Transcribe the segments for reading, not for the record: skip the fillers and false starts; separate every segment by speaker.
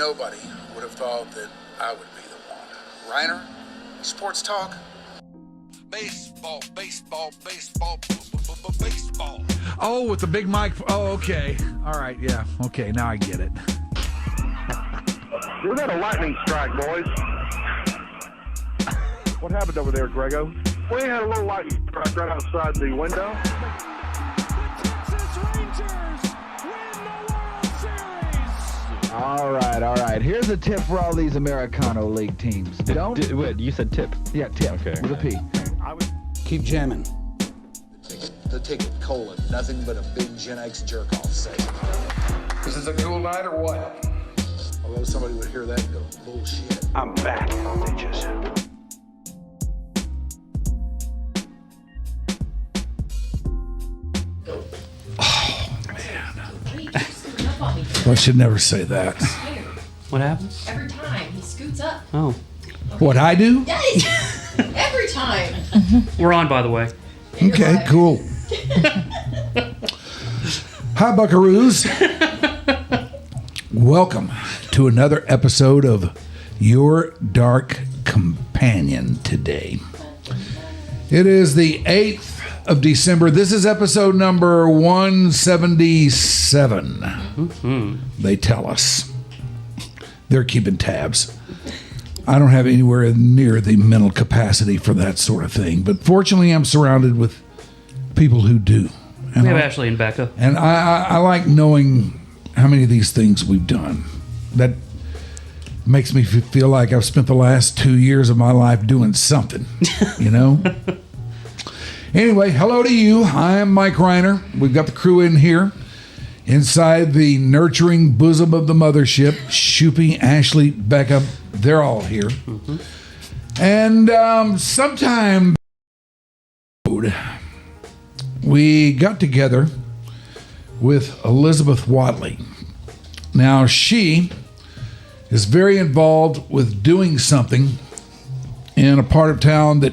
Speaker 1: Nobody would have thought that I would be the one. Reiner, sports talk. Baseball, baseball, baseball, baseball.
Speaker 2: Oh, with the big mic. Oh, okay. All right, yeah. Okay, now I get it.
Speaker 3: We got a lightning strike, boys. What happened over there, Grego? We had a little lightning strike right outside the window.
Speaker 4: All right. Here's a tip for all these Americano League teams.
Speaker 5: Wait, you said tip?
Speaker 4: Yeah, tip.
Speaker 5: Okay.
Speaker 4: With a P.
Speaker 6: Keep jamming.
Speaker 1: The ticket, colon, nothing but a big Gen X jerk-off say.
Speaker 6: This is a cool night or what?
Speaker 1: Although somebody would hear that and go, bullshit.
Speaker 6: I'm back, bitches.
Speaker 2: Well, I should never say that.
Speaker 5: What happens?
Speaker 7: Every time he scoots up.
Speaker 5: Oh.
Speaker 2: What I do?
Speaker 7: Yes! Every time.
Speaker 5: We're on, by the way.
Speaker 2: Okay, cool. Hi, Buckaroos. Welcome to another episode of Your Dark Companion today. It is the 8th of December. This is episode number 177.
Speaker 5: Mm-hmm.
Speaker 2: They tell us. They're keeping tabs. I don't have anywhere near the mental capacity for that sort of thing, but fortunately I'm surrounded with people who do. And
Speaker 5: We have Ashley and Becca.
Speaker 2: And I like knowing how many of these things we've done. That makes me feel like I've spent the last 2 years of my life doing something, you know? Anyway, hello to you. I am Mike Reiner. We've got the crew in here. Inside the nurturing bosom of the mothership, Shoopy, Ashley, Becca, they're all here. Mm-hmm. And sometime we got together with Elizabeth Whatley. Now, she is very involved with doing something in a part of town that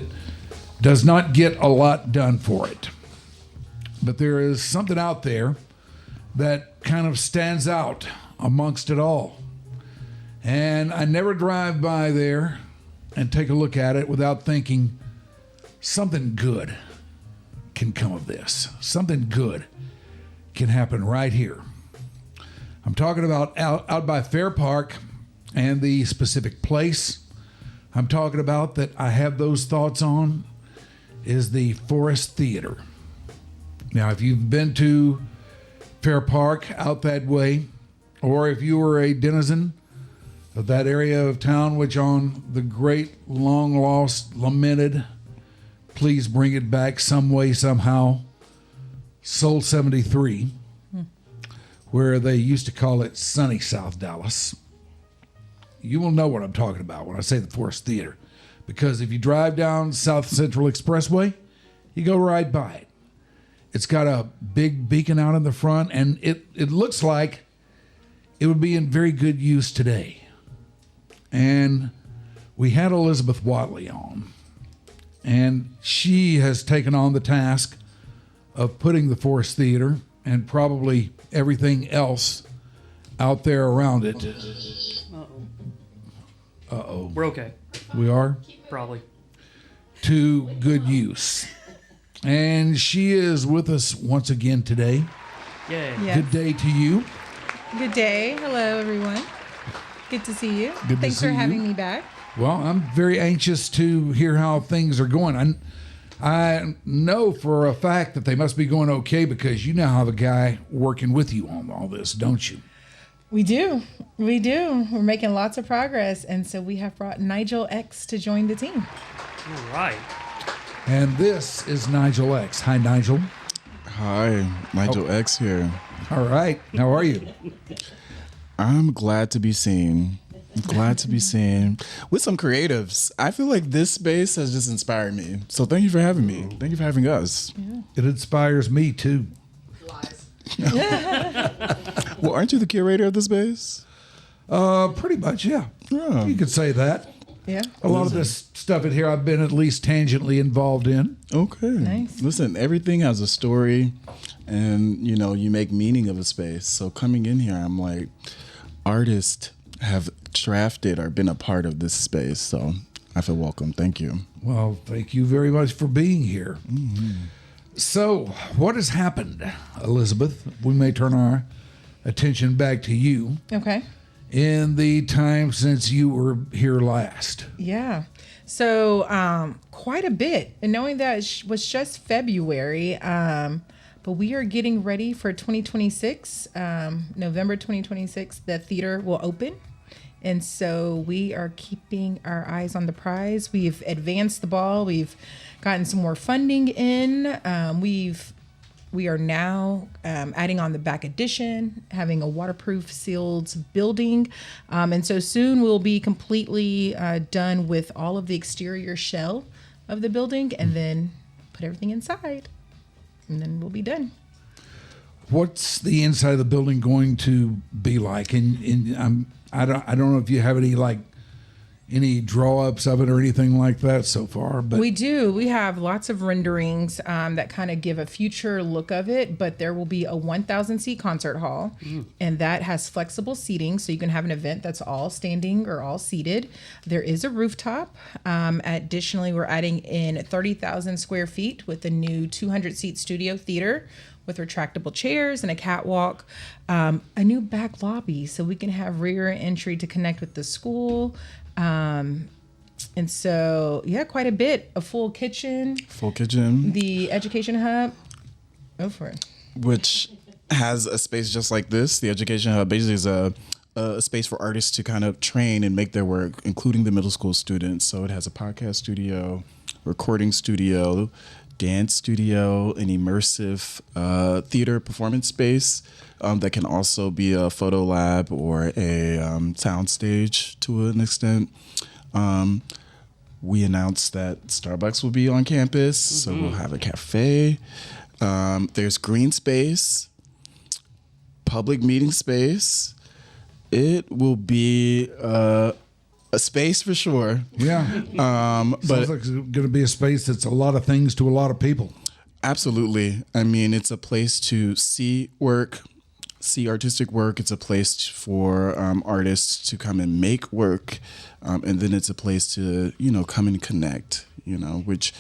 Speaker 2: does not get a lot done for it. But there is something out there that kind of stands out amongst it all. And I never drive by there and take a look at it without thinking something good can come of this. Something good can happen right here. I'm talking about out by Fair Park and the specific place I'm talking about that I have those thoughts on is the Forest Theater. Now, if you've been to Fair Park out that way, or if you were a denizen of that area of town, which on the great long lost, lamented, please bring it back some way, somehow, Soul 73, where they used to call it sunny South Dallas. You will know what I'm talking about when I say the Forest Theater, because if you drive down South Central Expressway, you go right by it. It's got a big beacon out in the front, and it looks like it would be in very good use today. And we had Elizabeth Whatley on, and she has taken on the task of putting the Forest Theater and probably everything else out there around it. Uh-oh.
Speaker 5: We're okay.
Speaker 2: We are?
Speaker 5: Probably.
Speaker 2: To good use. And she is with us once again today.
Speaker 5: Yay.
Speaker 8: Yes.
Speaker 2: Good day to you.
Speaker 8: Good day. Hello, everyone. Good to see you.
Speaker 2: Good to
Speaker 8: Thanks
Speaker 2: see
Speaker 8: for having
Speaker 2: you.
Speaker 8: me back.
Speaker 2: Well, I'm very anxious to hear how things are going. I know for a fact that they must be going okay because you now have a guy working with you on all this, don't you?
Speaker 8: We do. We're making lots of progress. And so we have brought Nigel X to join the team.
Speaker 5: All right.
Speaker 2: And this is Nigel X. Hi, Nigel.
Speaker 9: Hi, Nigel X here.
Speaker 2: All right. How are you?
Speaker 9: I'm glad to be seen. Glad to be seen with some creatives. I feel like this space has just inspired me. So thank you for having me. Thank you for having us.
Speaker 8: Yeah.
Speaker 2: It inspires me, too.
Speaker 7: Lies.
Speaker 9: Well, aren't you the curator of the space?
Speaker 2: Pretty much, yeah. You could say that.
Speaker 8: Yeah.
Speaker 2: A lot of this stuff in here I've been at least tangentially involved in.
Speaker 9: Okay.
Speaker 8: Nice.
Speaker 9: Listen, everything has a story, and you make meaning of a space. So coming in here, I'm like, artist have drafted or been a part of this space. So I feel welcome. Thank you.
Speaker 2: Well, thank you very much for being here. So, what has happened, Elizabeth? We may turn our attention back to you
Speaker 8: Okay.
Speaker 2: in the time since you were here last.
Speaker 8: Yeah. So quite a bit. And knowing that it was just February, but we are getting ready for 2026. November 2026, the theater will open. And so we are keeping our eyes on the prize. We've advanced the ball. We've gotten some more funding in. We are now adding on the back addition, having a waterproof sealed building. And so soon we'll be completely done with all of the exterior shell of the building and then put everything inside. And then we'll be done.
Speaker 2: What's the inside of the building going to be like? And I don't know if you have any draw-ups of it or anything like that so far. But
Speaker 8: we do. We have lots of renderings that kind of give a future look of it, but there will be a 1,000-seat concert hall, and that has flexible seating, so you can have an event that's all standing or all seated. There is a rooftop. Additionally, we're adding in 30,000 square feet with a new 200-seat studio theater with retractable chairs and a catwalk, a new back lobby so we can have rear entry to connect with the school. And so, yeah, quite a bit. A full kitchen. The education hub. Go for it.
Speaker 9: Which has a space just like this. The education hub basically is a space for artists to kind of train and make their work, including the middle school students. So it has a podcast studio, recording studio, dance studio, an immersive theater performance space that can also be a photo lab or a sound stage to an extent. We announced that Starbucks will be on campus, so we'll have a cafe. There's green space, public meeting space. It will be a space for sure.
Speaker 2: Yeah.
Speaker 9: But
Speaker 2: sounds like it's going to be a space that's a lot of things to a lot of people.
Speaker 9: Absolutely. I mean, it's a place to see work, see artistic work. It's a place for artists to come and make work. And then it's a place to, come and connect, which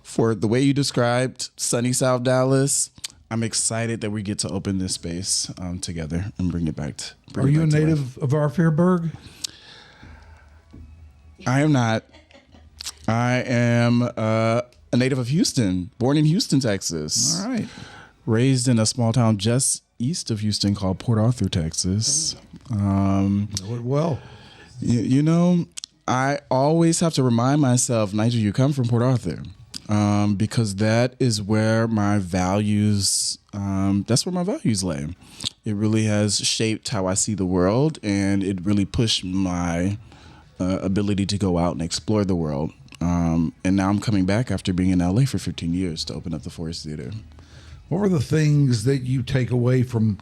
Speaker 9: for the way you described sunny South Dallas, I'm excited that we get to open this space together and bring it back.
Speaker 2: Are you a native of our Fairburg?
Speaker 9: I am not. I am a native of Houston, born in Houston, Texas.
Speaker 2: All right.
Speaker 9: Raised in a small town just east of Houston called Port Arthur, Texas.
Speaker 2: Know it well.
Speaker 9: I always have to remind myself, Nigel, you come from Port Arthur, because that is where my values, lay. It really has shaped how I see the world, and it really pushed my ability to go out and explore the world. And now I'm coming back after being in LA for 15 years to open up the Forest Theater.
Speaker 2: What were the things that you take away from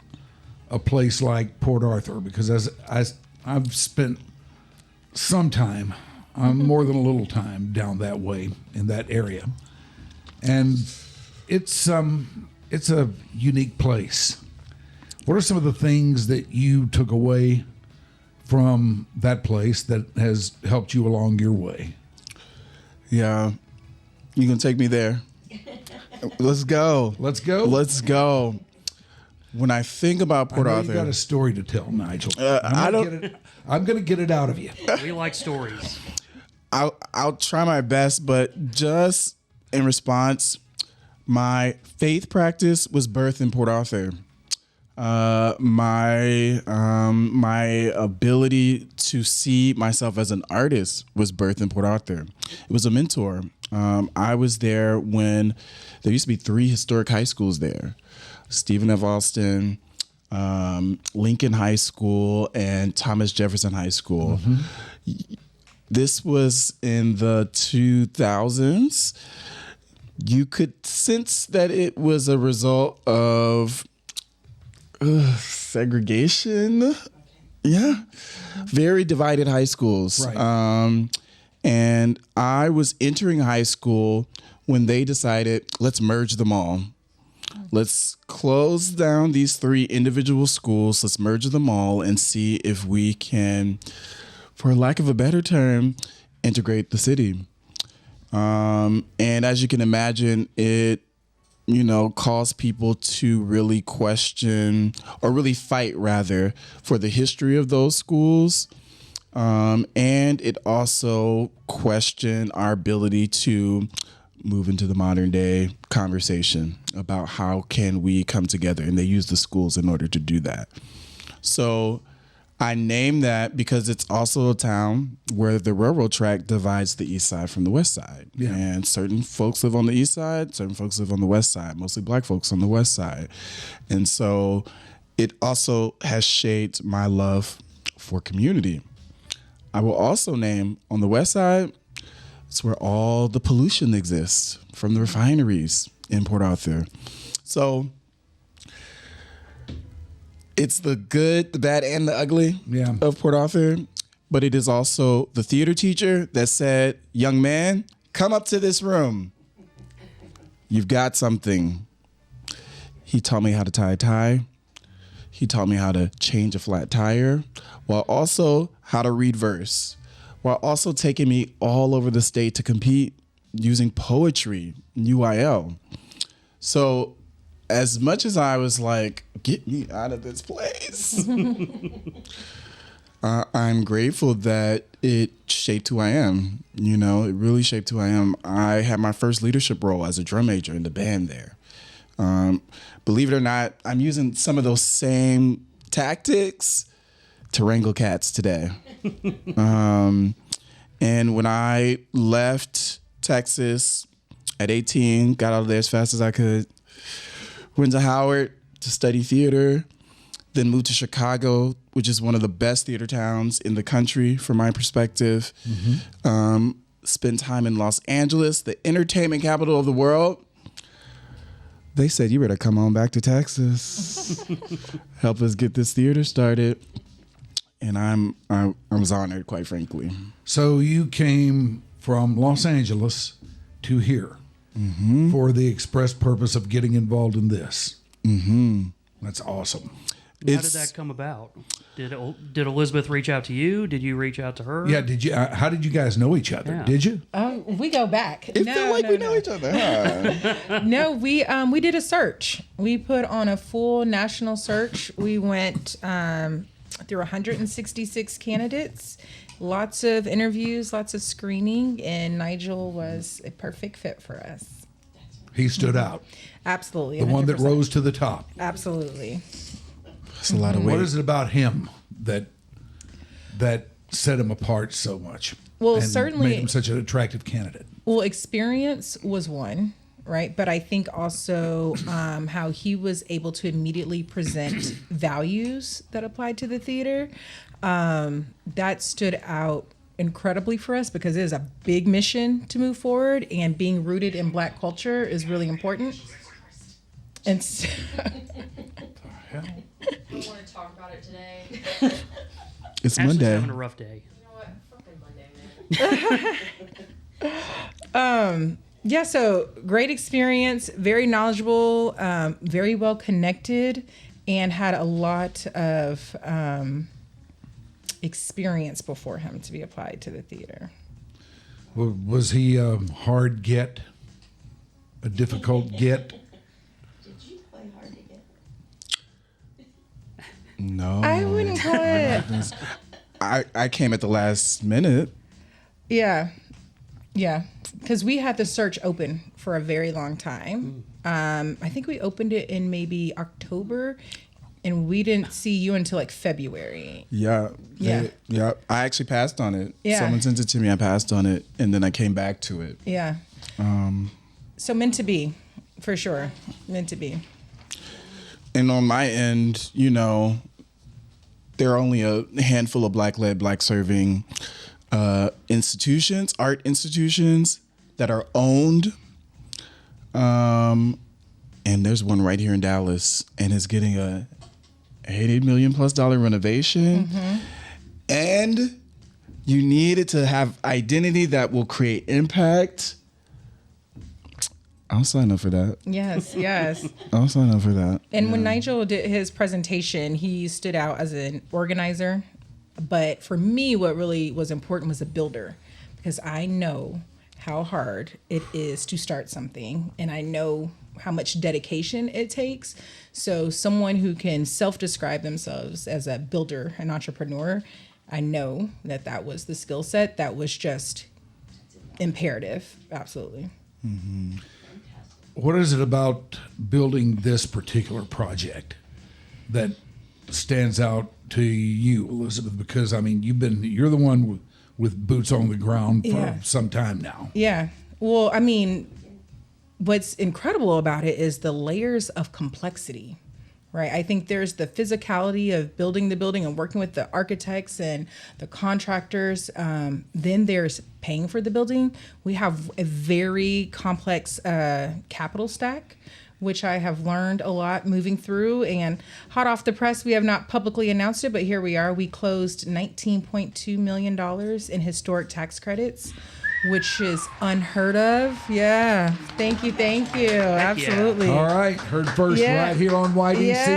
Speaker 2: a place like Port Arthur? Because as I've spent some time, more than a little time down that way in that area, and it's a unique place. What are some of the things that you took away from that place that has helped you along your way?
Speaker 9: Yeah, you can take me there. Let's go.
Speaker 2: Let's go.
Speaker 9: Let's go. When I think about Port Arthur,
Speaker 2: you got a story to tell, Nigel. I'm going to get it out of you.
Speaker 5: We like stories.
Speaker 9: I'll try my best, but just in response, my faith practice was birthed in Port Arthur. My ability to see myself as an artist was birthed in Port Arthur. It was a mentor. I was there when there used to be 3 historic high schools there: Stephen F. Austin, Lincoln High School, and Thomas Jefferson High School. Mm-hmm. This was in the 2000s. You could sense that it was a result of segregation. Yeah. Very divided high schools.
Speaker 2: Right.
Speaker 9: And I was entering high school when they decided, let's merge them all. Let's close down these 3 individual schools. Let's merge them all and see if we can, for lack of a better term, integrate the city. And as you can imagine, it, caused people to really question, or really fight rather, for the history of those schools. And it also questioned our ability to move into the modern day conversation about how can we come together, and they use the schools in order to do that. So I named that because it's also a town where the railroad track divides the east side from the west side. Yeah. And certain folks live on the east side, certain folks live on the west side, mostly black folks on the west side. And so it also has shaped my love for community. I will also name on the west side, it's where all the pollution exists from the refineries in Port Arthur. So it's the good, the bad, and the ugly of Port Arthur. But it is also the theater teacher that said, young man, come up to this room. You've got something. He taught me how to tie a tie. He taught me how to change a flat tire, while also how to read verse, while also taking me all over the state to compete using poetry, UIL. So as much as I was like, get me out of this place, I'm grateful that it shaped who I am. It really shaped who I am. I had my first leadership role as a drum major in the band there. Believe it or not, I'm using some of those same tactics to wrangle cats today. And when I left Texas at 18, got out of there as fast as I could, went to Howard to study theater, then moved to Chicago, which is one of the best theater towns in the country from my perspective. Spent time in Los Angeles, the entertainment capital of the world. They said, you better come on back to Texas. Help us get this theater started. And I was honored, quite frankly.
Speaker 2: So you came from Los Angeles to here for the express purpose of getting involved in this. That's awesome.
Speaker 5: How did that come about? Did Elizabeth reach out to you? Did you reach out to her?
Speaker 2: Yeah, did you? How did you guys know each other?
Speaker 5: Yeah.
Speaker 2: Did you?
Speaker 8: We go back.
Speaker 9: It felt like we know each other, huh?
Speaker 8: No, we did a search. We put on a full national search. We went through 166 candidates, lots of interviews, lots of screening, and Nigel was a perfect fit for us.
Speaker 2: He stood out.
Speaker 8: Absolutely.
Speaker 2: The
Speaker 8: 100%.
Speaker 2: one that rose to the top.
Speaker 8: Absolutely.
Speaker 9: That's a lot of weight.
Speaker 2: What is it about him that set him apart so much?
Speaker 8: Well,
Speaker 2: and
Speaker 8: certainly
Speaker 2: made him such an attractive candidate.
Speaker 8: Well, experience was one, right? But I think also how he was able to immediately present values that applied to the theater. That stood out incredibly for us because it is a big mission to move forward, and being rooted in Black culture is really important. And so,
Speaker 7: I don't want to talk about it today.
Speaker 9: It's
Speaker 5: Ashley's
Speaker 9: Monday.
Speaker 5: having a rough day.
Speaker 7: You know what? Fucking Monday, man.
Speaker 8: yeah, so great experience, very knowledgeable, very well connected, and had a lot of experience before him to be applied to the theater.
Speaker 2: Well, was he a hard get? A difficult get?
Speaker 7: Did you play hard to get?
Speaker 9: No.
Speaker 8: I wouldn't call it.
Speaker 9: I came at the last minute.
Speaker 8: Yeah. Because we had the search open for a very long time. I think we opened it in maybe October, and we didn't see you until like February.
Speaker 9: Yeah. I actually passed on it.
Speaker 8: Yeah.
Speaker 9: Someone sent it to me. I passed on it, and then I came back to it.
Speaker 8: Yeah. So meant to be, for sure. Meant to be.
Speaker 9: And on my end, there are only a handful of Black-led, Black-serving institutions, art institutions that are owned. And there's one right here in Dallas, and it's getting a $80 million+ renovation. And you need it to have identity that will create impact. I'll sign up for that.
Speaker 8: Yes, yes.
Speaker 9: I'll sign up for that.
Speaker 8: And when Nigel did his presentation, he stood out as an organizer. But for me, what really was important was a builder, because I know how hard it is to start something, and I know how much dedication it takes. So someone who can self-describe themselves as a builder, an entrepreneur, I know that that was the skill set that was just imperative. Absolutely.
Speaker 2: Mm-hmm. What is it about building this particular project that stands out to you, Elizabeth? Because I mean, you're the one with boots on the ground for some time now.
Speaker 8: Yeah. Well, I mean, what's incredible about it is the layers of complexity, right? I think there's the physicality of building the building and working with the architects and the contractors. Then there's paying for the building. We have a very complex capital stack, which I have learned a lot moving through. And hot off the press, we have not publicly announced it, but here we are. We closed $19.2 million in historic tax credits, which is unheard of. Yeah. Thank you. Absolutely.
Speaker 2: All right. Heard first right here on YDC.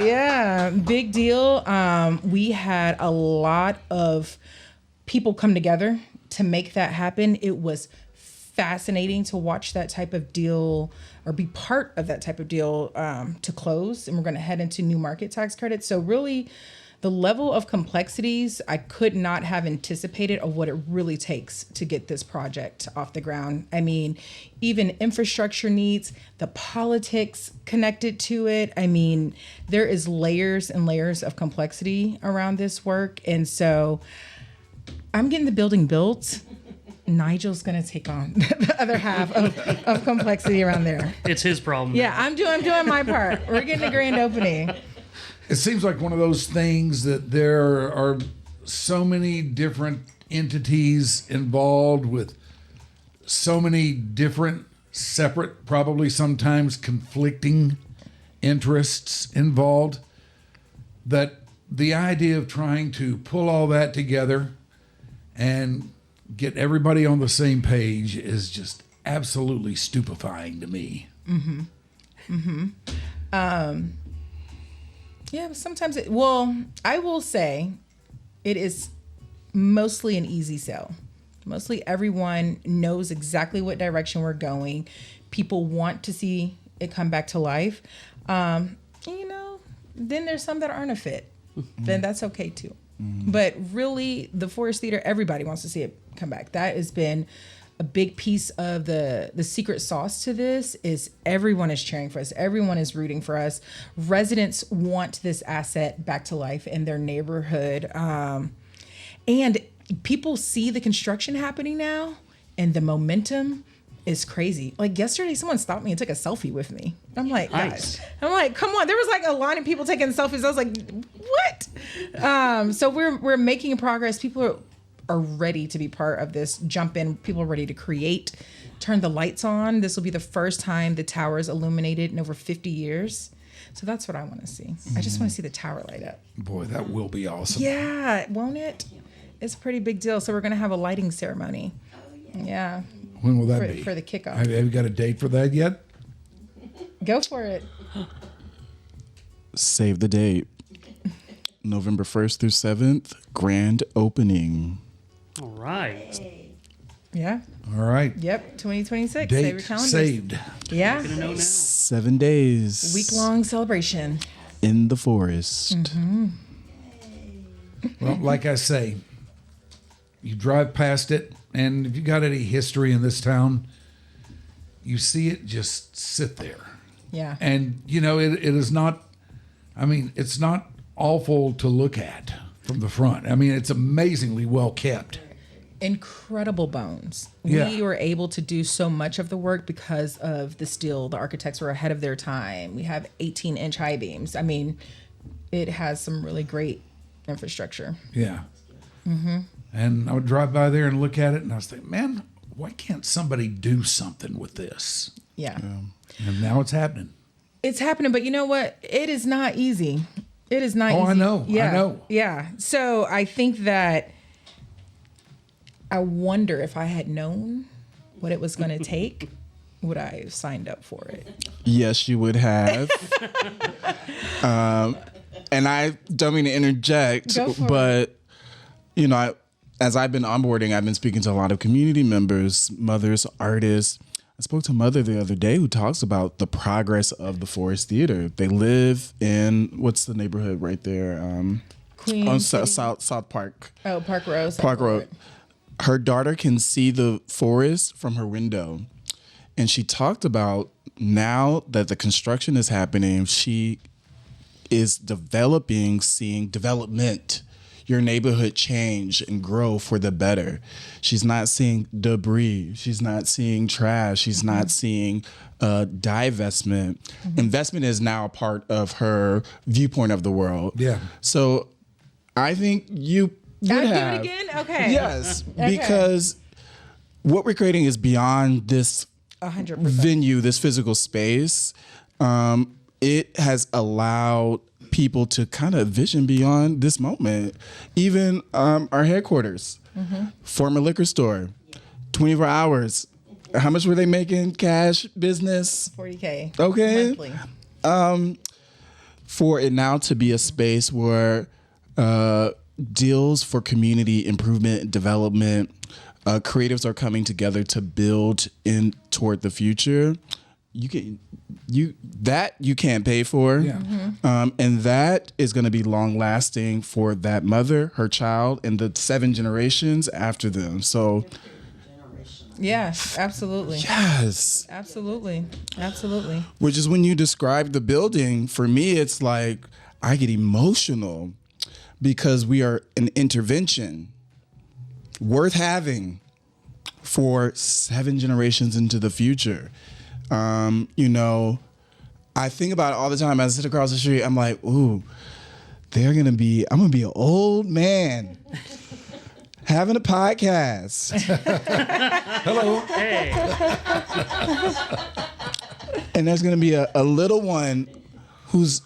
Speaker 8: Yeah. Big deal. We had a lot of people come together to make that happen. It was fascinating to watch that type of deal or be part of that type of deal to close. And we're going to head into new market tax credits. So really, the level of complexities I could not have anticipated of what it really takes to get this project off the ground. I mean, even infrastructure needs, the politics connected to it. I mean, there is layers and layers of complexity around this work. And so I'm getting the building built. Nigel's going to take on the other half of complexity around there.
Speaker 5: It's his problem.
Speaker 8: Yeah, I'm doing my part. We're getting a grand opening.
Speaker 2: It seems like one of those things that there are so many different entities involved with so many different, separate, probably sometimes conflicting interests involved, that the idea of trying to pull all that together and get everybody on the same page is just absolutely stupefying to me.
Speaker 8: Yeah, but sometimes I will say it is mostly an easy sell. Mostly everyone knows exactly what direction we're going. People want to see it come back to life. Then there's some that aren't a fit. Then that's okay too. But really, the Forest Theater, everybody wants to see it come back. That has been a big piece of the secret sauce to this. Is everyone is cheering for us. Everyone is rooting for us. Residents want this asset back to life in their neighborhood. And people see the construction happening now, and the momentum is crazy. Like yesterday, someone stopped me and took a selfie with me. I'm like,
Speaker 5: nice.
Speaker 8: I'm like, come on. There was like a line of people taking selfies. I was like, what? So we're making progress. People are ready to be part of this. Jump in. People are ready to create. Turn the lights on. This will be the first time the tower is illuminated in over 50 years. So that's what I want to see. I just want to see the tower light up.
Speaker 2: Boy, that will be awesome.
Speaker 8: Yeah, won't it? It's a pretty big deal. So we're going to have a lighting ceremony. Yeah.
Speaker 2: When will that be?
Speaker 8: For the kickoff.
Speaker 2: Have you got a date for that yet?
Speaker 8: Go for it.
Speaker 9: Save the date. November 1st through 7th, grand opening.
Speaker 5: All right.
Speaker 8: Yeah.
Speaker 2: All right.
Speaker 8: Yep. 2026.
Speaker 2: Date
Speaker 8: Save your calendars.
Speaker 2: saved.
Speaker 8: Yeah.
Speaker 5: Gonna know now.
Speaker 9: 7 days.
Speaker 8: Week-long celebration.
Speaker 9: In the forest.
Speaker 2: Well, like I say, you drive past it, and if you got any history in this town, you see it just sit there.
Speaker 8: Yeah.
Speaker 2: And, it is not, it's not awful to look at from the front. It's amazingly well kept.
Speaker 8: Incredible bones.
Speaker 2: Yeah.
Speaker 8: We were able to do so much of the work because of the steel. The architects were ahead of their time. We have 18-inch high beams. It has some really great infrastructure.
Speaker 2: Yeah. And I would drive by there and look at it, and I was thinking, man, why can't somebody do something with this?
Speaker 8: Yeah.
Speaker 2: And now it's happening.
Speaker 8: It's happening, but you know what? It is not easy. It is not easy.
Speaker 2: I know.
Speaker 8: Yeah.
Speaker 2: I know.
Speaker 8: Yeah. So I think that I wonder if I had known what it was going to take, would I have signed up for it?
Speaker 9: Yes, you would have. And I don't mean to interject,
Speaker 8: Go for
Speaker 9: but as I've been onboarding, I've been speaking to a lot of community members, mothers, artists. I spoke to a mother the other day who talks about the progress of the Forest Theater. They live in, what's the neighborhood right there?
Speaker 8: Queen
Speaker 9: On
Speaker 8: City?
Speaker 9: South Park.
Speaker 8: Oh, Park Road.
Speaker 9: Park Road. Her daughter can see the forest from her window. And she talked about now that the construction is happening, she is seeing development, your neighborhood change and grow for the better. She's not seeing debris. She's not seeing trash. She's not seeing divestment. Investment is now a part of her viewpoint of the world.
Speaker 2: Yeah.
Speaker 9: So I think you would
Speaker 8: I'll
Speaker 9: have.
Speaker 8: do it again? Okay.
Speaker 9: Yes,
Speaker 8: Okay.
Speaker 9: because what we're creating is beyond this
Speaker 8: 100%.
Speaker 9: venue, this physical space. It has allowed people to kind of vision beyond this moment. Even our headquarters, former liquor store, 24 hours. How much were they making cash business?
Speaker 8: $40K.
Speaker 9: Okay.
Speaker 8: Monthly.
Speaker 9: For it now to be a space where deals for community improvement, development, creatives are coming together to build in toward the future. You can't pay for.
Speaker 2: Yeah.
Speaker 9: And that is going to be long lasting for that mother, her child, and the 7 generations after them. So
Speaker 8: Yeah, absolutely.
Speaker 9: yes.
Speaker 8: Absolutely. Absolutely.
Speaker 9: Which is when you describe the building, for me, it's like I get emotional because we are an intervention worth having for 7 generations into the future. I think about it all the time. As I sit across the street, I'm like, ooh, I'm going to be an old man having a podcast.
Speaker 2: Hello.
Speaker 5: Hey.
Speaker 9: And there's going to be a little one who's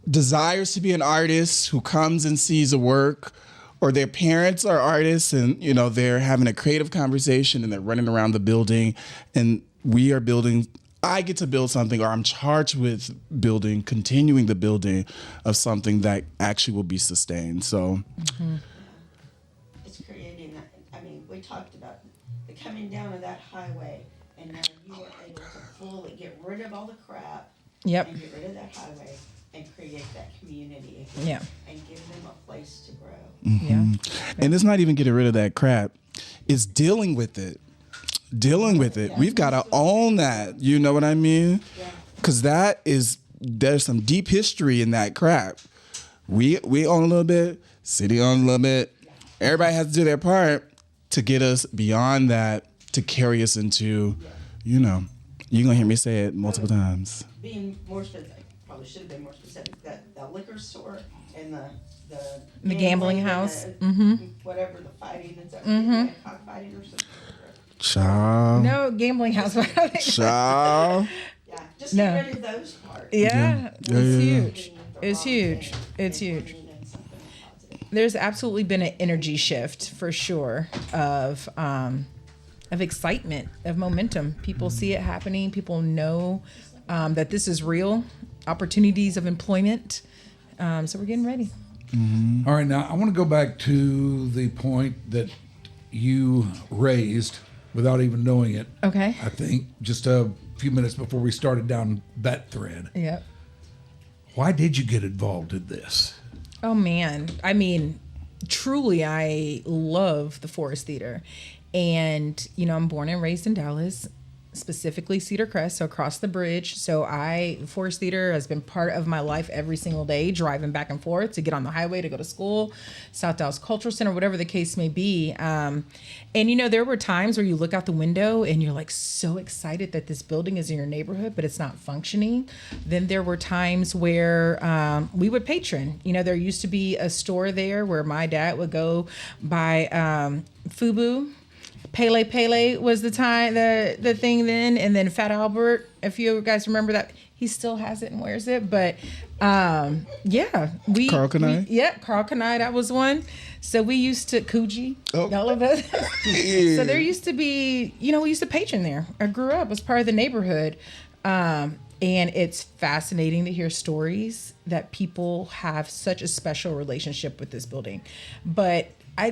Speaker 9: desires to be an artist, who comes and sees a work, or their parents are artists and, they're having a creative conversation and they're running around the building and we are building. I get to build something, or I'm charged with continuing the building of something that actually will be sustained. So
Speaker 10: it's creating that. I mean, we talked about the coming down of that highway, and now you are able to fully get rid of all the crap.
Speaker 8: Yep.
Speaker 10: And get rid of that highway and create that community again.
Speaker 8: Yeah.
Speaker 10: And give them a place to grow.
Speaker 8: Yeah.
Speaker 9: And it's not even getting rid of that crap. It's dealing with it. We've got to own that. You know what I mean? Because there's some deep history in that crap. We own a little bit. City owns a little bit. Everybody has to do their part to get us beyond that, to carry us into, you're going to hear me say it multiple times.
Speaker 10: Being more specific, probably should have been more specific. The liquor store and
Speaker 8: The gambling house.
Speaker 10: Whatever, the fighting and stuff. Cockfighting or something.
Speaker 9: Child.
Speaker 8: No, gambling house.
Speaker 9: Child.
Speaker 10: Yeah, just
Speaker 8: No.
Speaker 10: get rid of those parts.
Speaker 8: Yeah,
Speaker 9: Yeah,
Speaker 8: it's
Speaker 9: yeah.
Speaker 8: huge. It's huge. It's huge. There's absolutely been an energy shift for sure of excitement, of momentum. People see it happening. People know that this is real. Opportunities of employment. So we're getting ready.
Speaker 2: All right, now I want to go back to the point that you raised without even knowing it.
Speaker 8: Okay.
Speaker 2: I think just a few minutes before we started down that thread.
Speaker 8: Yep.
Speaker 2: Why did you get involved in this?
Speaker 8: Oh man, I mean, truly, I love the Forest Theater, and I'm born and raised in Dallas, specifically Cedar Crest, so across the bridge. So Forest Theater has been part of my life every single day, driving back and forth to get on the highway to go to school, South Dallas Cultural Center, whatever the case may be. And there were times where you look out the window and you're like so excited that this building is in your neighborhood, but it's not functioning. Then there were times where we would patron. There used to be a store there where my dad would go buy FUBU. Pele was the thing then, and then Fat Albert, if you guys remember that, He still has it and wears it. But yeah,
Speaker 9: Carl Kanai?
Speaker 8: Yeah, Carl Kanai, that was one. So we used to Coogee, all of us. So there used to be, we used to patron there. I grew up as part of the neighborhood. And it's fascinating to hear stories that people have such a special relationship with this building. But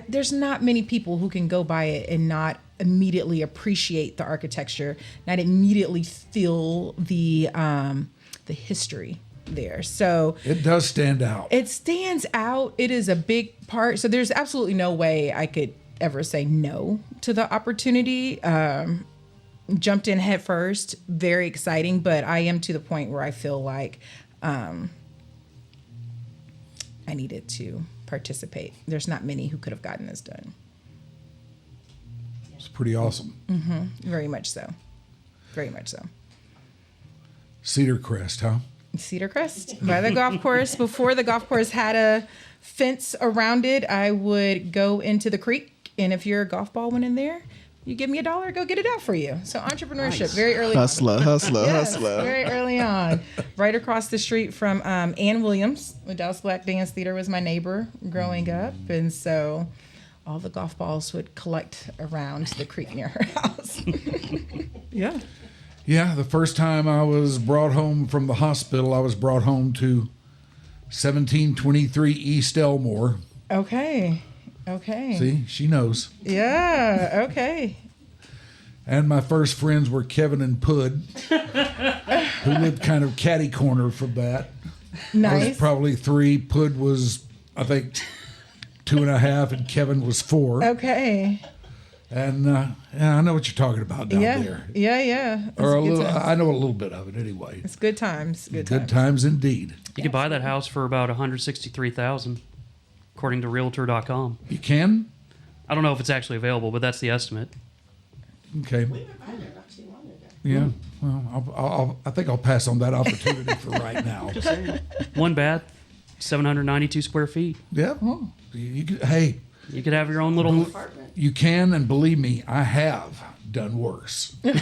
Speaker 8: there's not many people who can go by it and not immediately appreciate the architecture, not immediately feel the history there. So
Speaker 2: it does stand out.
Speaker 8: It stands out. It is a big part. So there's absolutely no way I could ever say no to the opportunity. Jumped in head first, very exciting, but I am to the point where I feel like I needed to participate. There's not many who could have gotten this done.
Speaker 2: It's pretty awesome.
Speaker 8: Mm-hmm. Very much so. Very much so.
Speaker 2: Cedar Crest, huh?
Speaker 8: Cedar Crest by the golf course. Before the golf course had a fence around it, I would go into the creek, and if your golf ball went in there, you give me $1, go get it out for you. So entrepreneurship, very early
Speaker 9: hustler,
Speaker 8: on.
Speaker 9: Hustler.
Speaker 8: Very early on. Right across the street from Ann Williams, the Dallas Black Dance Theater was my neighbor growing up. And so all the golf balls would collect around the creek near her house. Yeah.
Speaker 2: Yeah, the first time I was brought home from the hospital, I was brought home to 1723 East Elmore.
Speaker 8: Okay.
Speaker 2: See, she knows.
Speaker 8: Yeah, okay.
Speaker 2: And my first friends were Kevin and Pud, who lived kind of catty corner from that.
Speaker 8: Nice.
Speaker 2: I was probably 3. Pud was, I think, 2.5, and Kevin was 4.
Speaker 8: Okay.
Speaker 2: And yeah, I know what you're talking about down there.
Speaker 8: Yeah.
Speaker 2: Or a little. I know a little bit of it anyway.
Speaker 8: It's good times. Good
Speaker 2: times indeed.
Speaker 5: You could buy that house for about $163,000, according to Realtor.com.
Speaker 2: You can?
Speaker 5: I don't know if it's actually available, but that's the estimate.
Speaker 2: Okay.
Speaker 10: We were buying it not too long ago.
Speaker 2: Yeah. Well, I think I'll pass on that opportunity for right now.
Speaker 5: Just saying. One bath, 792 square feet.
Speaker 2: Yeah. You could, hey.
Speaker 5: You could have your own little
Speaker 10: apartment.
Speaker 2: You can, and believe me, I have done worse. What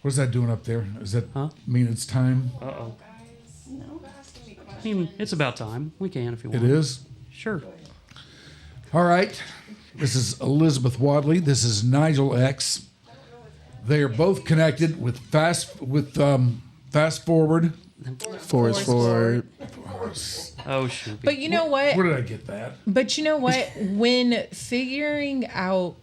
Speaker 2: is that doing up there? Does that mean it's time?
Speaker 5: Uh-oh.
Speaker 10: No.
Speaker 5: I mean, it's about time. We can if you want.
Speaker 2: It is?
Speaker 5: Sure.
Speaker 2: All right. This is Elizabeth Whatley. This is Nigel X. They are both connected with Fast Forward.
Speaker 9: Forward.
Speaker 5: Oh, shoot.
Speaker 8: But you know what?
Speaker 2: Where did I get that?
Speaker 8: But you know what? When figuring out,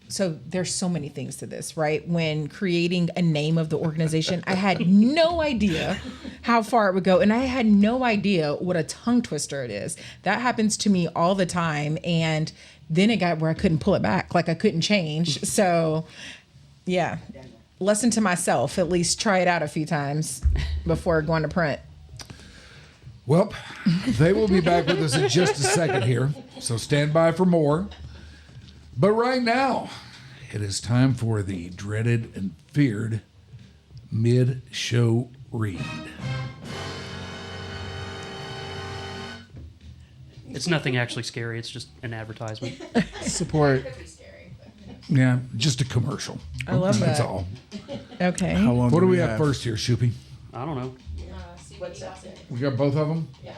Speaker 8: so there's so many things to this, right? When creating a name of the organization, I had no idea how far it would go. And I had no idea what a tongue twister it is. That happens to me all the time. And then it got where I couldn't pull it back. Like I couldn't change. So yeah, lesson to myself, at least try it out a few times before going to print.
Speaker 2: Well, they will be back with us in just a second here, so stand by for more. But right now, it is time for the dreaded and feared mid-show read.
Speaker 5: It's nothing actually scary. It's just an advertisement.
Speaker 9: Support.
Speaker 2: Yeah, just a commercial.
Speaker 8: I love
Speaker 2: That's
Speaker 8: that.
Speaker 2: all.
Speaker 8: Okay.
Speaker 9: How long
Speaker 2: What do we have first here, Shoopy?
Speaker 5: I don't know.
Speaker 10: What's up there?
Speaker 2: We got both of them?
Speaker 10: Yeah.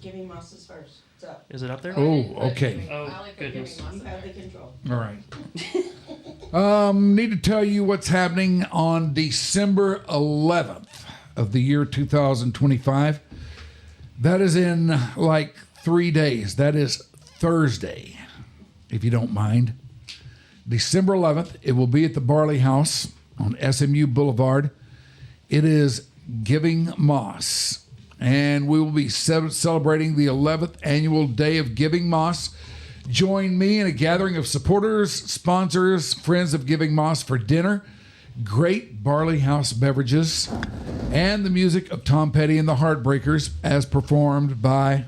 Speaker 10: Giving Moss's first. What's up?
Speaker 5: Is it up there?
Speaker 2: Oh, okay.
Speaker 5: Oh, goodness.
Speaker 10: You have the control.
Speaker 2: All right. Need to tell you what's happening on December 11th of the year 2025. That is in like 3 days. That is Thursday, if you don't mind. December 11th, it will be at the Barley House on SMU Boulevard. It is Giving Moss, and we will be celebrating the 11th annual Day of Giving Moss. Join me in a gathering of supporters, sponsors, friends of Giving Moss for dinner, great Barley House beverages, and the music of Tom Petty and the Heartbreakers as performed by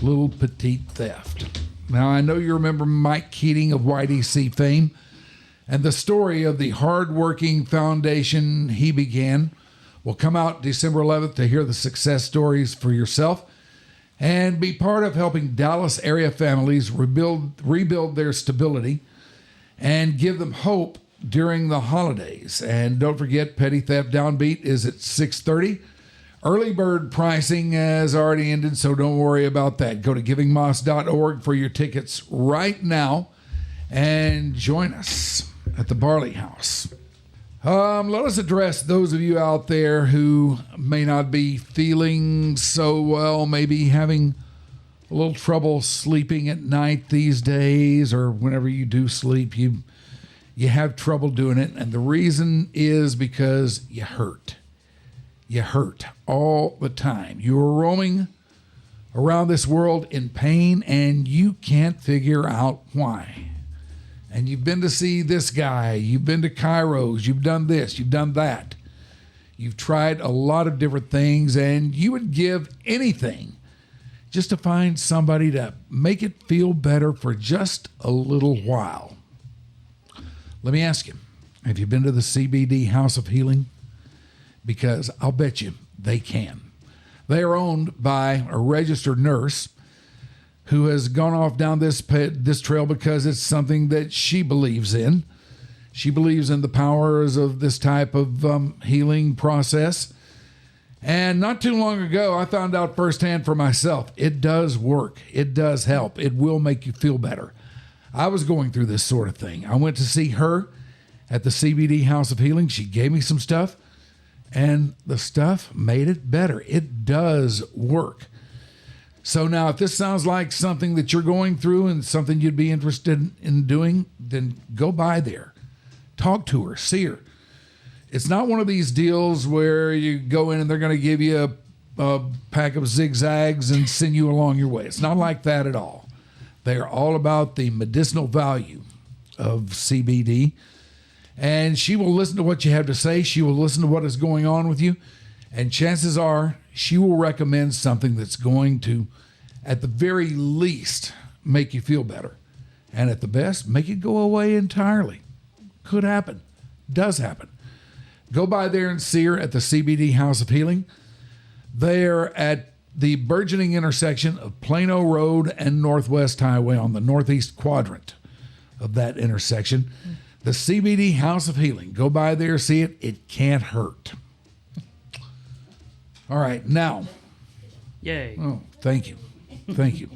Speaker 2: Little Petite Theft. Now, I know you remember Mike Keating of YDC fame and the story of the hardworking foundation he began. Will come out December 11th to hear the success stories for yourself and be part of helping Dallas area families rebuild their stability and give them hope during the holidays. And don't forget, Petty Theft Downbeat is at 6:30. Early bird pricing has already ended, so don't worry about that. Go to givingmoss.org for your tickets right now and join us at the Barley House. Let us address those of you out there who may not be feeling so well, maybe having a little trouble sleeping at night these days, or whenever you do sleep, you have trouble doing it. And the reason is because you hurt. You hurt all the time. You are roaming around this world in pain, and you can't figure out why. And you've been to see this guy, you've been to Kairos, you've done this, you've done that. You've tried a lot of different things, and you would give anything just to find somebody to make it feel better for just a little while. Let me ask you, have you been to the CBD House of Healing? Because I'll bet you they can. They are owned by a registered nurse who has gone off down this trail because it's something that she believes in. She believes in the powers of this type of healing process. And not too long ago, I found out firsthand for myself, it does work. It does help. It will make you feel better. I was going through this sort of thing. I went to see her at the CBD House of Healing. She gave me some stuff, and the stuff made it better. It does work. So now, if this sounds like something that you're going through and something you'd be interested in doing, then go by there. Talk to her. See her. It's not one of these deals where you go in and they're going to give you a pack of zigzags and send you along your way. It's not like that at all. They are all about the medicinal value of CBD. And she will listen to what you have to say. She will listen to what is going on with you. And chances are she will recommend something that's going to, at the very least, make you feel better. And at the best, make it go away entirely. Could happen. Does happen. Go by there and see her at the CBD House of Healing. They're at the burgeoning intersection of Plano Road and Northwest Highway on the northeast quadrant of that intersection. The CBD House of Healing. Go by there, see it. It can't hurt. All right, now.
Speaker 5: Yay.
Speaker 2: Oh, thank you. Thank you.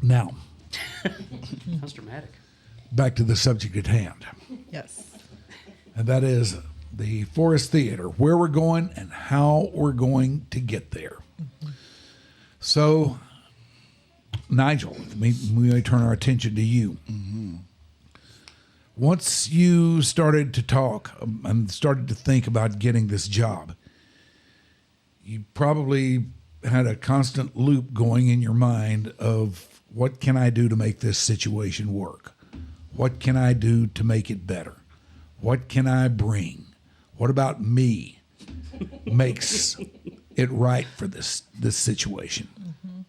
Speaker 2: Now.
Speaker 5: That's dramatic.
Speaker 2: Back to the subject at hand.
Speaker 8: Yes.
Speaker 2: And that is the Forest Theater, where we're going and how we're going to get there. Mm-hmm. So, Nigel, we may turn our attention to you. Mm-hmm. Once you started to talk and started to think about getting this job, you probably had a constant loop going in your mind of what can I do to make this situation work? What can I do to make it better? What can I bring? What about me makes it right for this situation? Mm-hmm.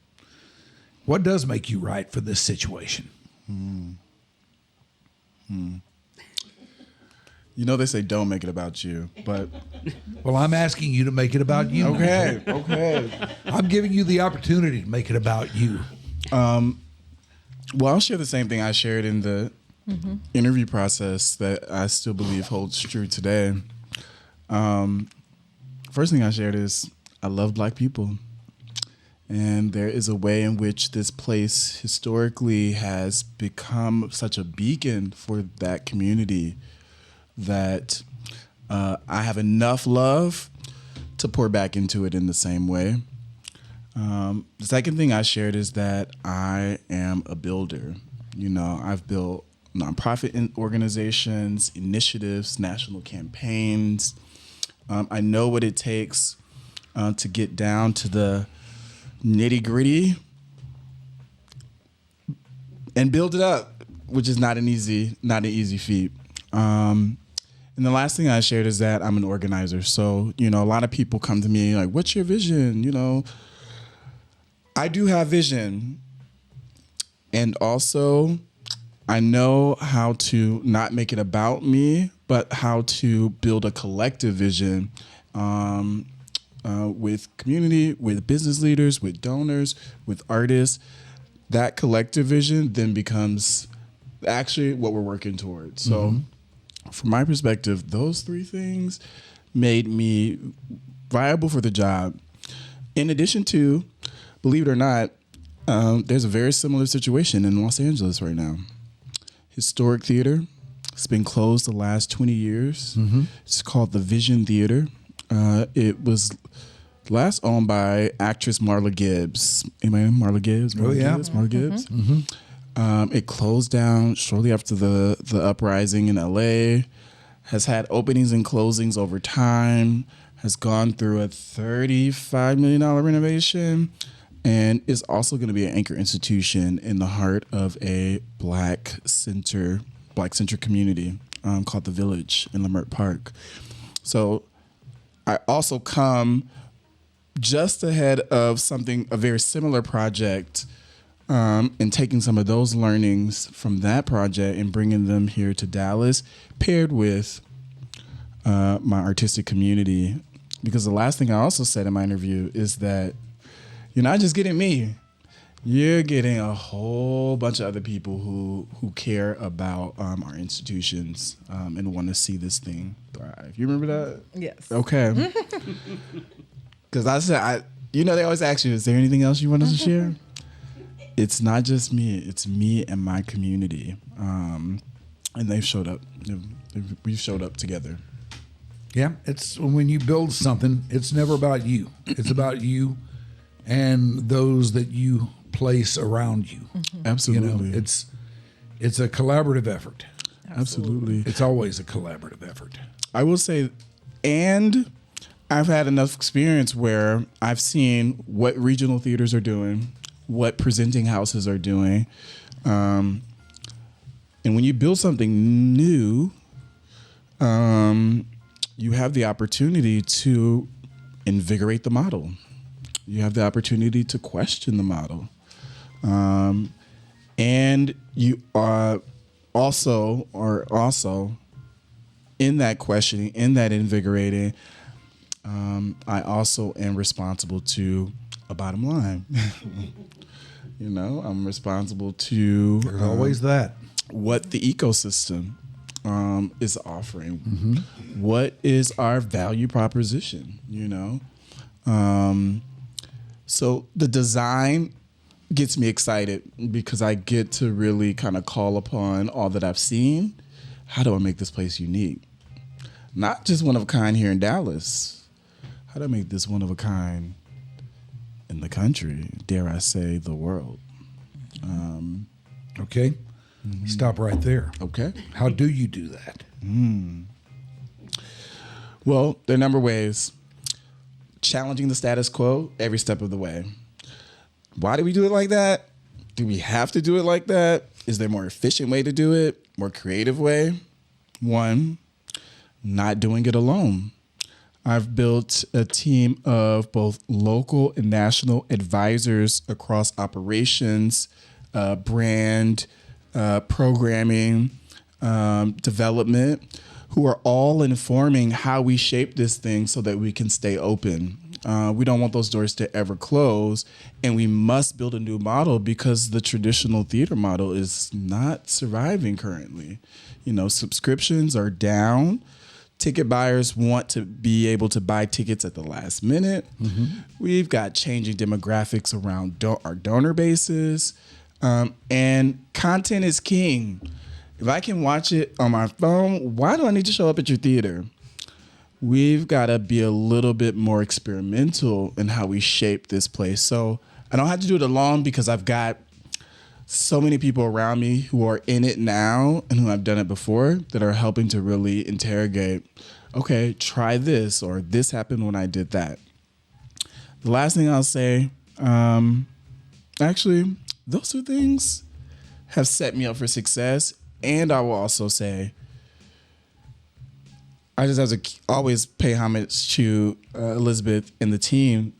Speaker 2: What does make you right for this situation?
Speaker 9: You know they say don't make it about you, but...
Speaker 2: Well, I'm asking you to make it about you.
Speaker 9: Okay.
Speaker 2: I'm giving you the opportunity to make it about you.
Speaker 9: Well, I'll share the same thing I shared in the interview process that I still believe holds true today. First thing I shared is I love Black people. And there is a way in which this place historically has become such a beacon for that community that I have enough love to pour back into it in the same way. The second thing I shared is that I am a builder. You know, I've built nonprofit organizations, initiatives, national campaigns. I know what it takes to get down to the nitty-gritty and build it up, which is not an easy feat. And the last thing I shared is that I'm an organizer. So, you know, a lot of people come to me like, what's your vision? You know, I do have vision. And also, I know how to not make it about me, but how to build a collective vision with community, with business leaders, with donors, with artists that collective vision then becomes actually what we're working towards. So from my perspective, those three things made me viable for the job. In addition to, believe it or not, there's a very similar situation in Los Angeles right now. Historic theater. It's been closed the last 20 years. It's called the Vision Theater. It was last owned by actress Marla Gibbs. Anybody know Marla Gibbs? Marla Gibbs. It closed down shortly after the uprising in LA. Has had openings and closings over time. Has gone through a $35 million renovation. And is also going to be an anchor institution in the heart of a Black center community called The Village in Leimert Park. So I also come just ahead of a very similar project, and taking some of those learnings from that project and bringing them here to Dallas, paired with my artistic community. Because the last thing I also said in my interview is that you're not just getting me. You're getting a whole bunch of other people who care about our institutions and want to see this thing thrive. You remember that?
Speaker 8: Yes.
Speaker 9: Okay. Because I said, they always ask you, is there anything else you want us to share? It's not just me. It's me and my community. And they've showed up. We've showed up together.
Speaker 2: Yeah, it's when you build something, it's never about you. It's about you and those that you place around you.
Speaker 9: Absolutely.
Speaker 2: It's a collaborative effort.
Speaker 9: Absolutely.
Speaker 2: It's always a collaborative effort.
Speaker 9: I will say, and I've had enough experience where I've seen what regional theaters are doing, what presenting houses are doing. And when you build something new, you have the opportunity to invigorate the model. You have the opportunity to question the model. And you are also in that questioning, in that invigorating, I also am responsible to a bottom line. I'm responsible to
Speaker 2: There's always that.
Speaker 9: What the ecosystem is offering. What is our value proposition, So the design gets me excited because I get to really kind of call upon all that I've seen. How do I make this place unique? Not just one of a kind here in Dallas. How do I make this one of a kind in the country? Dare I say the world?
Speaker 2: Okay. Stop right there.
Speaker 9: Okay.
Speaker 2: How do you do that?
Speaker 9: Well, there are a number of ways. Challenging the status quo every step of the way. Why do we do it like that? Do we have to do it like that? Is there a more efficient way to do it? More creative way? One, not doing it alone. I've built a team of both local and national advisors across operations, brand, programming, development, who are all informing how we shape this thing so that we can stay open. We don't want those doors to ever close, and we must build a new model because the traditional theater model is not surviving currently. Subscriptions are down. Ticket buyers want to be able to buy tickets at the last minute. We've got changing demographics around our donor bases, and content is king. If I can watch it on my phone, why do I need to show up at your theater? We've got to be a little bit more experimental in how we shape this place. So I don't have to do it alone because I've got so many people around me who are in it now and who have done it before that are helping to really interrogate, okay, try this, or this happened when I did that. The last thing I'll say, actually, those two things have set me up for success. And I will also say, I just have to always pay homage to Elizabeth and the team.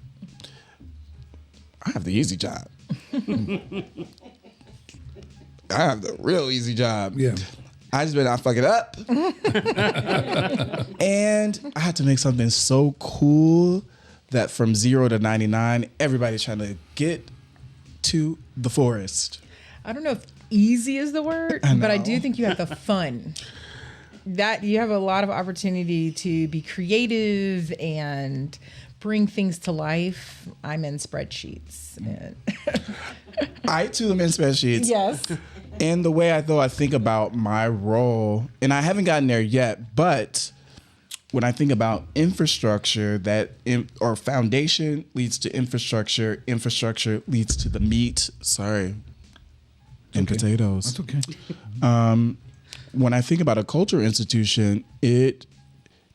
Speaker 9: I have the easy job. I have the real easy job.
Speaker 2: Yeah.
Speaker 9: I just better not fuck it up. And I had to make something so cool that from 0 to 99, everybody's trying to get to the forest.
Speaker 8: I don't know if easy is the word, but I do think you have the fun. That you have a lot of opportunity to be creative and bring things to life. I'm in spreadsheets.
Speaker 9: I too am in spreadsheets.
Speaker 8: Yes.
Speaker 9: And the way I think about my role, and I haven't gotten there yet, but when I think about infrastructure, or foundation leads to infrastructure leads to the meat. Sorry. And
Speaker 2: okay.
Speaker 9: Potatoes.
Speaker 2: That's okay.
Speaker 9: When I think about a cultural institution, it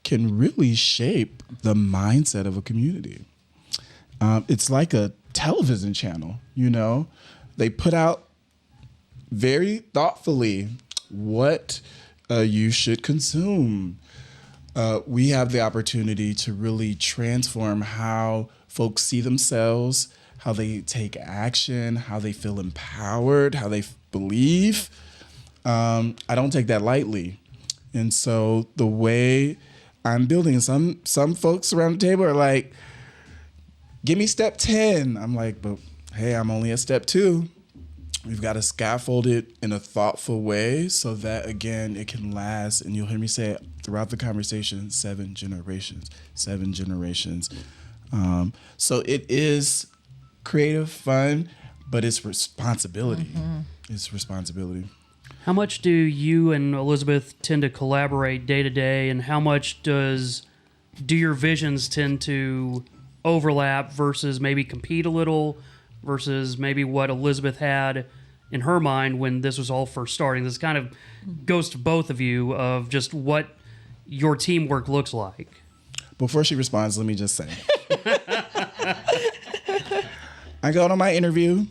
Speaker 9: can really shape the mindset of a community. It's like a television channel, you know? They put out very thoughtfully what you should consume. We have the opportunity to really transform how folks see themselves, how they take action, how they feel empowered, how they believe. I don't take that lightly. And so the way I'm building, some folks around the table are like, give me step 10. I'm like, but hey, I'm only at step 2. We've got to scaffold it in a thoughtful way so that, again, it can last. And you'll hear me say it throughout the conversation, 7 generations. So it is creative, fun, but it's responsibility. It's responsibility.
Speaker 5: How much do you and Elizabeth tend to collaborate day to day, and how much do your visions tend to overlap versus maybe compete a little versus maybe what Elizabeth had in her mind when this was all first starting? This kind of goes to both of you of just what your teamwork looks like.
Speaker 9: Before she responds, let me just say. I go to my interview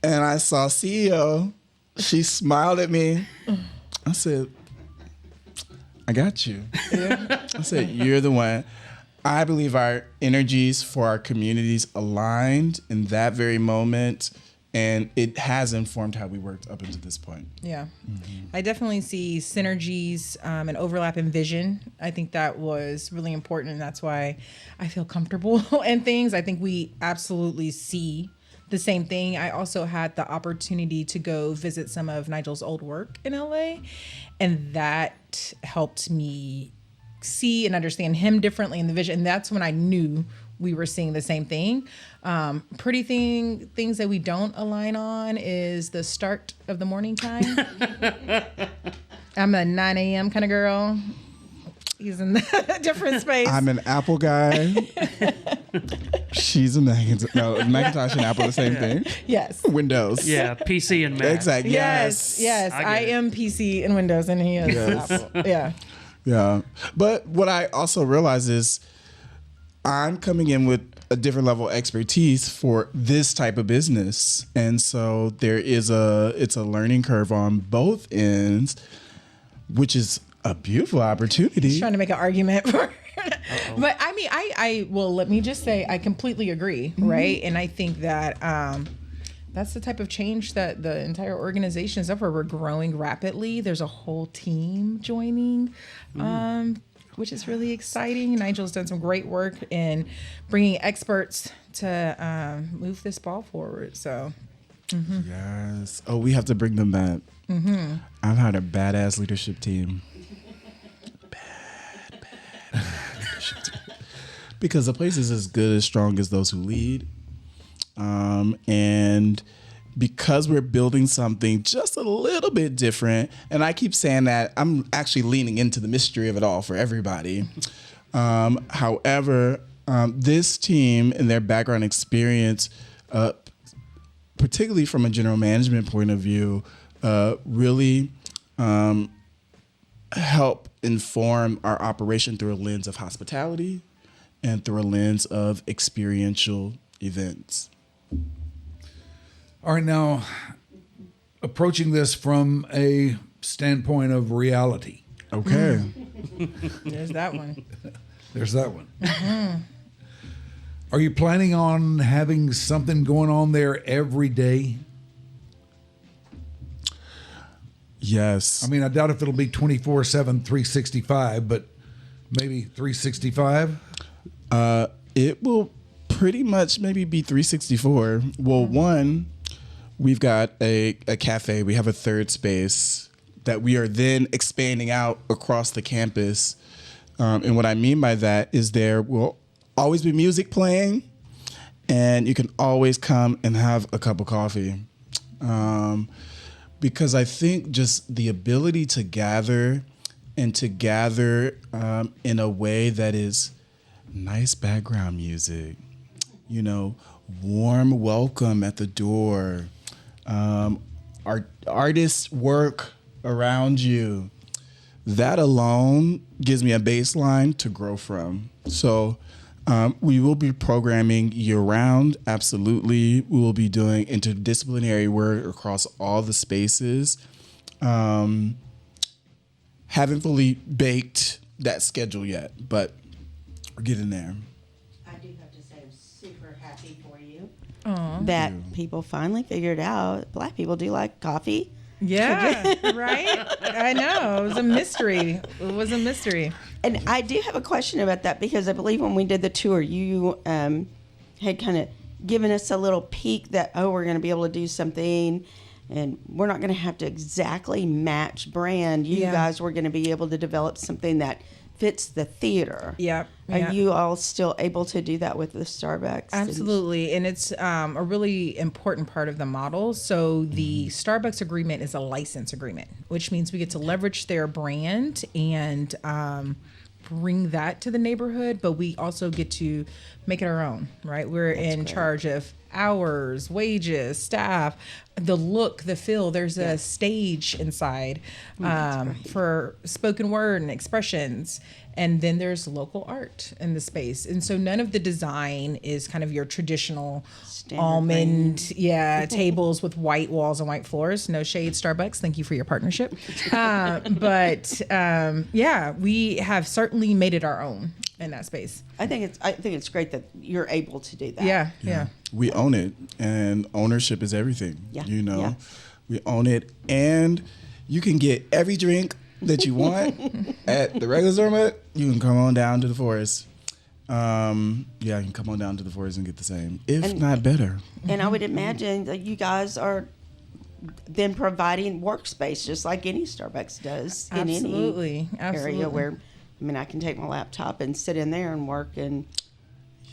Speaker 9: and I saw CEO. She smiled at me. I said, I got you. Yeah. I said, you're the one. I believe our energies for our communities aligned in that very moment, and it has informed how we worked up until this point.
Speaker 8: Yeah. I definitely see synergies and overlap in vision. I think that was really important, and that's why I feel comfortable in things. I think we absolutely see the same thing. I also had the opportunity to go visit some of Nigel's old work in LA, and that helped me see and understand him differently in the vision. And that's when I knew we were seeing the same thing. Things that we don't align on is the start of the morning time. I'm a 9 a.m. kind of girl. He's in a different space.
Speaker 9: I'm an Apple guy. She's a Macintosh and Apple, the same thing.
Speaker 8: Yes.
Speaker 9: Windows.
Speaker 5: Yeah, PC and Mac.
Speaker 9: Exactly.
Speaker 8: Yes. I am PC and Windows, and he is Apple. Yeah.
Speaker 9: Yeah. But what I also realize is I'm coming in with a different level of expertise for this type of business. And so it's a learning curve on both ends, which is a beautiful opportunity.
Speaker 8: He's trying to make an argument for but I mean, let me just say I completely agree, right? And I think that that's the type of change that the entire organization is up for. We're growing rapidly. There's a whole team joining, which is really exciting. Nigel's done some great work in bringing experts to move this ball forward. So,
Speaker 9: yes. Oh, we have to bring them back. I've had a badass leadership team. Bad leadership team. Because a place is as good as strong as those who lead. And because we're building something just a little bit different, and I keep saying that, I'm actually leaning into the mystery of it all for everybody. However, this team and their background experience, particularly from a general management point of view, really help inform our operation through a lens of hospitality and through a lens of experiential events.
Speaker 2: All right, now, approaching this from a standpoint of reality.
Speaker 9: Okay.
Speaker 8: there's that one.
Speaker 2: There's that one. Are you planning on having something going on there every day?
Speaker 9: Yes.
Speaker 2: I mean, I doubt if it'll be 24/7, 365, but maybe 365?
Speaker 9: It will pretty much maybe be 364. Well, one, we've got a cafe. We have a third space that we are then expanding out across the campus. And what I mean by that is there will always be music playing, and you can always come and have a cup of coffee. Because I think just the ability to gather and to gather in a way that is nice background music, warm welcome at the door, artists work around you. That alone gives me a baseline to grow from. So we will be programming year-round, absolutely. We will be doing interdisciplinary work across all the spaces. Haven't fully baked that schedule yet, but we're getting there.
Speaker 10: I do have to say I'm super happy for you
Speaker 8: Aww.
Speaker 10: that people finally figured out Black people do like coffee.
Speaker 8: Yeah, right? I know. It was a mystery.
Speaker 10: And I do have a question about that because I believe when we did the tour, you had kind of given us a little peek that, we're going to be able to do something and we're not going to have to exactly match brand. You guys were going to be able to develop something that fits the theater.
Speaker 8: Yep.
Speaker 10: Are you all still able to do that with the Starbucks?
Speaker 8: Absolutely. And it's a really important part of the model. So the Starbucks agreement is a license agreement, which means we get to leverage their brand and bring that to the neighborhood, but we also get to make it our own, right? We're in charge of hours, wages, staff, the look, the feel. There's a stage inside for spoken word and expressions. And then there's local art in the space. And so none of the design is kind of your traditional almond tables with white walls and white floors. No shade, Starbucks. Thank you for your partnership. But we have certainly made it our own in that space.
Speaker 10: I think it's great that you're able to do that.
Speaker 8: Yeah.
Speaker 9: We own it, and ownership is everything. We own it, and you can get every drink that you want at the regular store. You can come on down to the forest. You can come on down to the forest and get the same, if not better.
Speaker 10: And I would imagine that you guys are then providing workspace just like any Starbucks does in any area where, I can take my laptop and sit in there and work and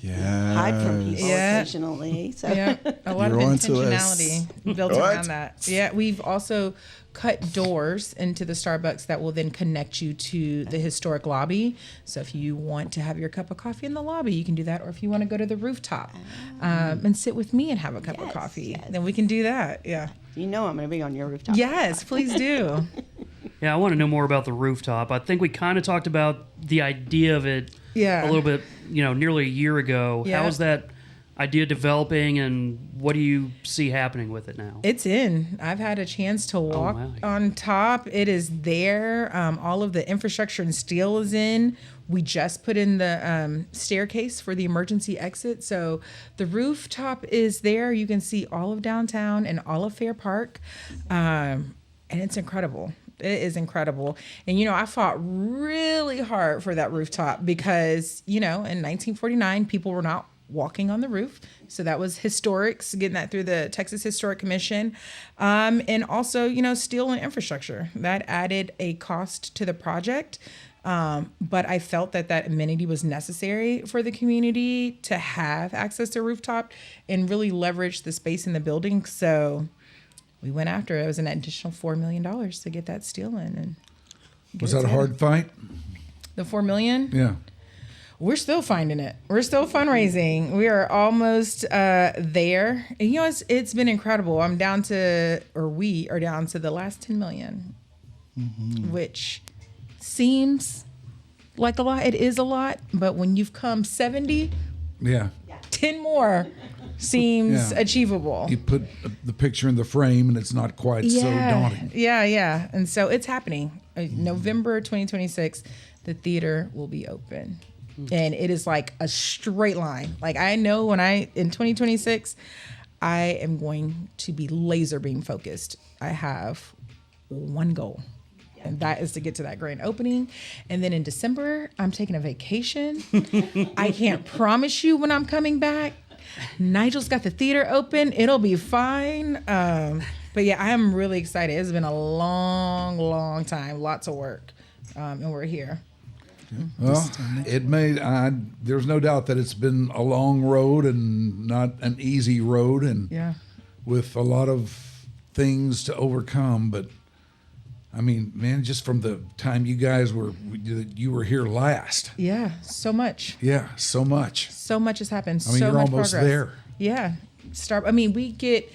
Speaker 10: hide from people occasionally. So.
Speaker 8: Yeah, a lot of intentionality built around that. Yeah, we've also cut doors into the Starbucks that will then connect you to the historic lobby. So if you want to have your cup of coffee in the lobby, you can do that. Or if you want to go to the rooftop and sit with me and have a cup of coffee, then we can do that. Yeah.
Speaker 10: I'm going to be on your rooftop.
Speaker 8: Yes, please do.
Speaker 5: Yeah, I want to know more about the rooftop. I think we kind of talked about the idea of it a little bit, nearly a year ago.
Speaker 8: Yeah.
Speaker 5: How is that idea developing, and what do you see happening with it now?
Speaker 8: It's in. I've had a chance to walk on top. It is there. All of the infrastructure and steel is in. We just put in the staircase for the emergency exit. So the rooftop is there. You can see all of downtown and all of Fair Park. And it's incredible. It is incredible. And, I fought really hard for that rooftop because, in 1949, people were not walking on the roof. So that was historics, getting that through the Texas Historic Commission. And also, steel and infrastructure. That added a cost to the project. But I felt that amenity was necessary for the community to have access to rooftop and really leverage the space in the building. So we went after it. It was an additional $4 million to get that steel in. And
Speaker 2: was that a hard fight?
Speaker 8: The $4 million?
Speaker 2: Yeah.
Speaker 8: We're still finding it. We're still fundraising. We are almost there. And, it's been incredible. we are down to the last 10 million, which seems like a lot. It is a lot. But when you've come 70, 10 more seems achievable.
Speaker 2: You put the picture in the frame and it's not quite so daunting.
Speaker 8: Yeah. And so it's happening. November 2026, the theater will be open. And it is like a straight line. Like I know in 2026, I am going to be laser beam focused. I have one goal. And that is to get to that grand opening. And then in December, I'm taking a vacation. I can't promise you when I'm coming back. Nigel's got the theater open. It'll be fine. But yeah, I am really excited. It's been a long time, lots of work. And we're here.
Speaker 2: Well, there's no doubt that it's been a long road and not an easy road, and with a lot of things to overcome. But I mean, man, just from the time you guys were here last.
Speaker 8: Yeah, so much.
Speaker 2: Yeah, so much.
Speaker 8: So much has happened.
Speaker 2: I mean,
Speaker 8: so
Speaker 2: you're
Speaker 8: much
Speaker 2: almost
Speaker 8: progress.
Speaker 2: there.
Speaker 8: Yeah. We get,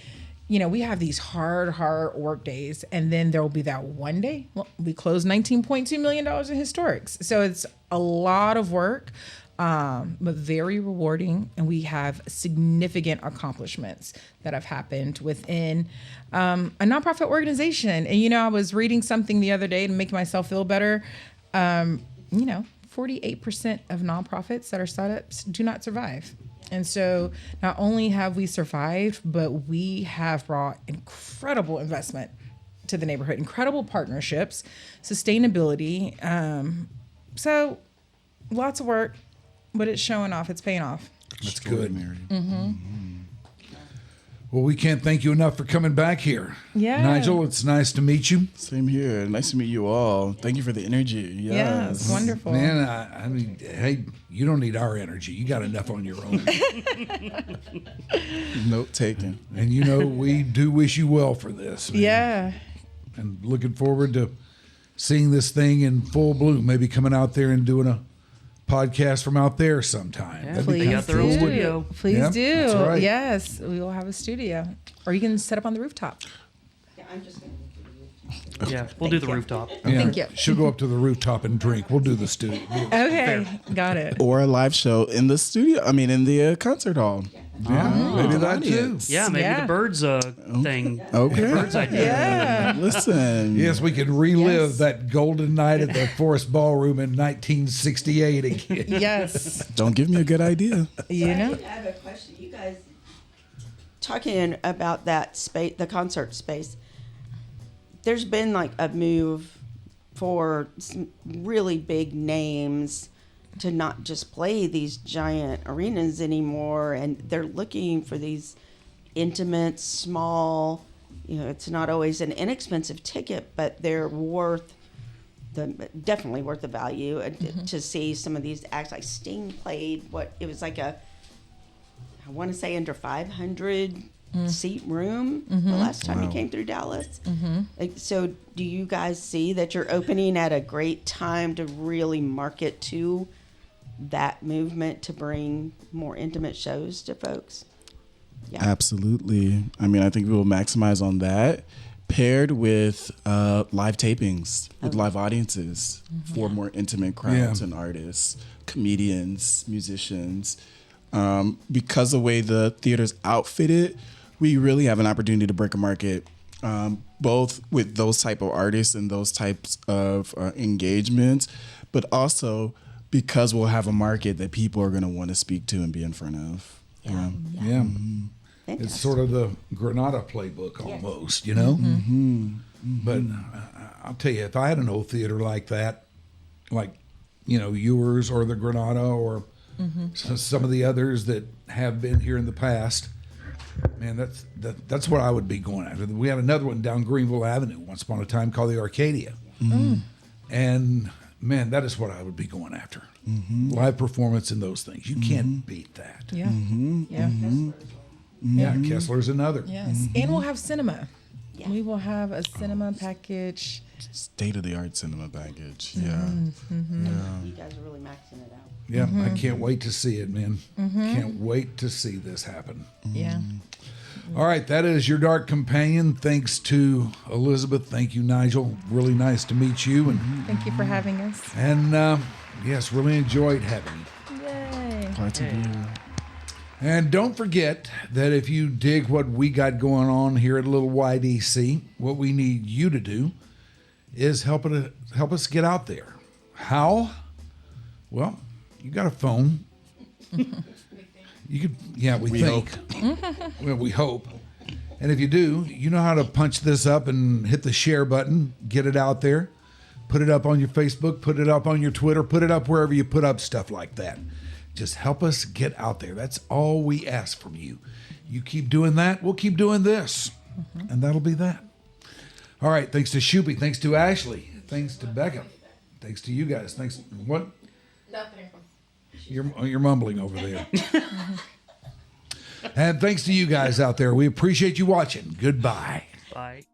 Speaker 8: we have these hard work days, and then there will be that one day. Well, we closed $19.2 million in historics. So it's a lot of work, but very rewarding. And we have significant accomplishments that have happened within a nonprofit organization. And, I was reading something the other day to make myself feel better. 48% of nonprofits that are startups do not survive. And so not only have we survived, but we have brought incredible investment to the neighborhood, incredible partnerships, sustainability. So lots of work, but it's showing off. It's paying off.
Speaker 2: That's good, Mary. Well, we can't thank you enough for coming back here.
Speaker 8: Yeah.
Speaker 2: Nigel, it's nice to meet you.
Speaker 9: Same here. Nice to meet you all. Thank you for the energy. Yes.
Speaker 8: Yeah, it's wonderful.
Speaker 2: Man, I mean, hey, you don't need our energy. You got enough on your own.
Speaker 9: Note taken.
Speaker 2: And we do wish you well for this. Man.
Speaker 8: Yeah.
Speaker 2: And looking forward to seeing this thing in full bloom, maybe coming out there and doing a podcast from out there sometime.
Speaker 5: Yeah,
Speaker 2: That'd be
Speaker 5: they got their own studio.
Speaker 8: Please
Speaker 2: Yeah,
Speaker 8: do.
Speaker 2: that's right.
Speaker 8: Yes, we will have a studio. Or you can set up on the rooftop.
Speaker 10: Yeah, I'm just going to
Speaker 5: Yeah, we'll do the rooftop.
Speaker 2: Yeah,
Speaker 8: Thank you.
Speaker 2: She'll go up to the rooftop and drink. We'll do the studio.
Speaker 8: Okay, got it.
Speaker 9: Or a live show in the studio. I mean, in the concert hall.
Speaker 2: Yeah, maybe that too.
Speaker 5: Yeah, maybe the birds thing.
Speaker 9: Okay.
Speaker 5: Birds idea.
Speaker 8: Yeah.
Speaker 9: Listen.
Speaker 2: Yes, we could relive that golden night at the Forest Ballroom in 1968 again.
Speaker 8: Yes.
Speaker 9: Don't give me a good idea.
Speaker 10: I have a question. You guys talking about that space, the concert space. There's been like a move for some really big names to not just play these giant arenas anymore, and they're looking for these intimate, small. It's not always an inexpensive ticket, but they're definitely worth the value to see some of these acts. Like Sting played I want to say under 500 seat room the last time he came through Dallas. So do you guys see that you're opening at a great time to really market to that movement to bring more intimate shows to folks? Yeah.
Speaker 9: Absolutely. I mean, I think we will maximize on that, paired with live tapings with live audiences for more intimate crowds and artists, comedians, musicians. Because of the way the theater's outfitted, we really have an opportunity to break a market, both with those type of artists and those types of engagements, but also because we'll have a market that people are going to want to speak to and be in front of.
Speaker 2: Yeah.
Speaker 10: Mm-hmm.
Speaker 2: It's sort of the Granada playbook almost, But I'll tell you, if I had an old theater like that, like, yours or the Granada or some of the others that have been here in the past, man, that's what I would be going after. We had another one down Greenville Avenue once upon a time called the Arcadia. And man, that is what I would be going after. Live performance and those things. You can't beat that.
Speaker 8: Yeah.
Speaker 2: Yeah, Kessler's another.
Speaker 8: Yes. And we'll have cinema. Yeah. We will have a cinema package.
Speaker 9: State-of-the-art cinema package. Yeah.
Speaker 10: You guys are really maxing it out.
Speaker 2: Yeah, I can't wait to see it, man. Can't wait to see this happen.
Speaker 8: Yeah.
Speaker 2: All right, that is Your Dark Companion. Thanks to Elizabeth. Thank you, Nigel. Really nice to meet you. And
Speaker 8: thank you for having us.
Speaker 2: And yes, really enjoyed having you.
Speaker 8: Yay.
Speaker 9: Glad to be here.
Speaker 2: And don't forget that if you dig what we got going on here at Little YDC, what we need you to do is help us get out there. How? Well, you got a phone. You could, we think. Well, we hope. And if you do, you know how to punch this up and hit the share button, get it out there. Put it up on your Facebook, put it up on your Twitter, put it up wherever you put up stuff like that. Just help us get out there. That's all we ask from you. You keep doing that, we'll keep doing this. And that'll be that. All right, thanks to Shoopy, thanks to Ashley, thanks to Becca, thanks to you guys. Thanks. What?
Speaker 7: Nothing.
Speaker 2: You're mumbling over there. And thanks to you guys out there. We appreciate you watching. Goodbye.
Speaker 5: Bye.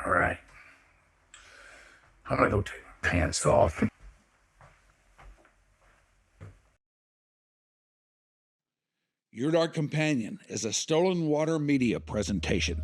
Speaker 1: All right. I'm gonna go take my pants off.
Speaker 2: Your Dark Companion is a Stolen Water Media presentation.